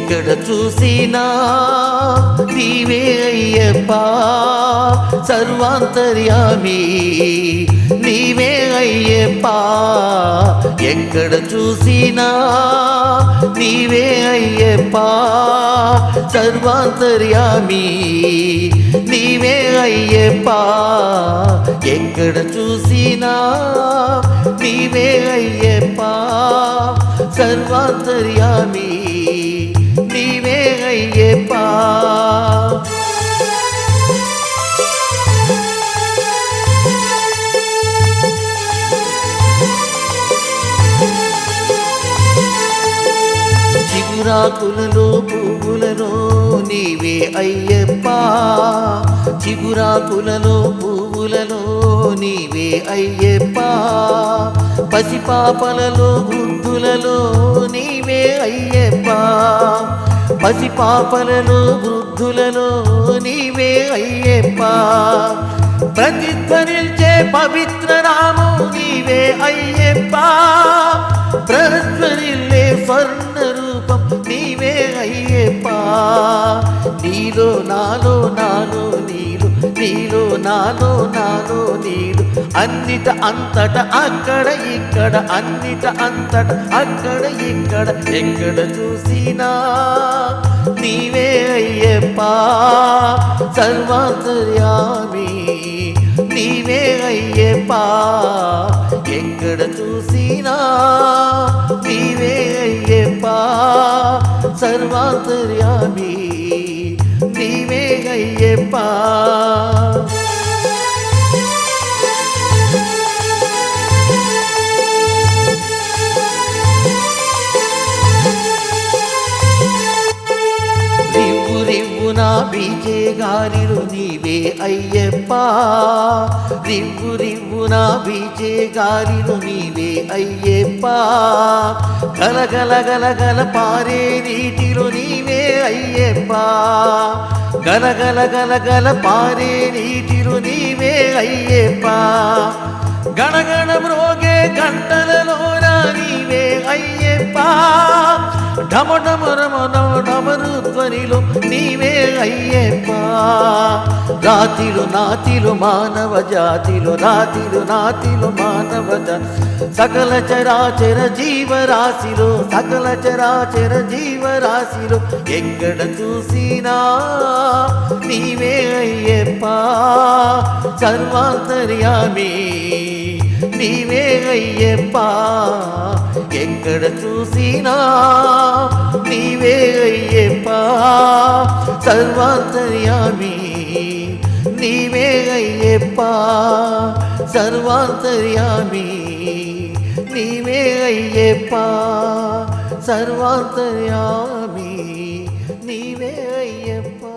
ఎక్కడ చూసినా నీవే అయ్యప్పా సర్వాంతర్యామి నీవే అయ్యప్పా ఎక్కడ చూసినా నీవే అయ్యప్పా సర్వాంతర్యామి నీవే అయ్యప్పా ఎక్కడ చూసినా నీవే అయ్యప్పా సర్వాంతర్యామి నీవే అయ్యప్పా చిగురాకులలో పువ్వులలో నీవే అయ్యప్పా చిగురాకులలో పువ్వులలో నీవే అయ్యప్పా పసిపాపలలో వృద్ధులలో నీవే అయ్యప్పా పసిపాపలలో వృద్ధులలో నీవే అయ్యప్పా ప్రతిధ్వనిల్చే పవిత్ర నామం నీవే అయ్యప్పా ప్రజ్వరిల్లే స్వర్ణ రూపం నీవే అయ్యప్పా నీలో నాలో నాలో నీలు నీలో నాలో నాలో నీలు అన్నిట అంతట అక్కడ ఇక్కడ అన్నిట అంతట అక్కడ ఇక్కడ ఎక్కడ చూసినా నీవే అయ్యప్పా సర్వాంతర్యామి నీవే అయ్యప్పా ఎక్కడ చూసినా నీవే అయ్యప్పా సర్వాంతర్యామి నీవే అయ్యప్పా రివ్వున బీజే గాలిలో నీవే అయ్యప్పా రివ్వున బీజే గాలిలో నీవే అయ్యప్పా గలగల గలగల పారే నీటిలో నీవే అయ్యప్పా గలగల గలగల పారే నీటిలో నీవే అయ్యప్పా గణగణ మ్రోగే గంటలలోన నీవే అయ్యప్పా ఢమఢమరమణమరు ధ్వనిలో నీవే అయ్యప్పా రాతిలో నాతిలో మానవ జాతిలో రాతిలో నాతిలో మానవ సకల చరాచర జీవరాశిలో సకల చరాచర జీవరాశిలో ఎక్కడ చూసినా నీవే అయ్యప్పా సర్వాంతర్యామి నీవే అయ్యప్పా ఎక్కడ చూసినా నీవే అయ్యప్పా సర్వాంతర్యామి నీవే అయ్యప్పా సర్వాంతర్యామి నీవే అయ్యప్పా సర్వాంతర్యామి నీవే అయ్యప్పా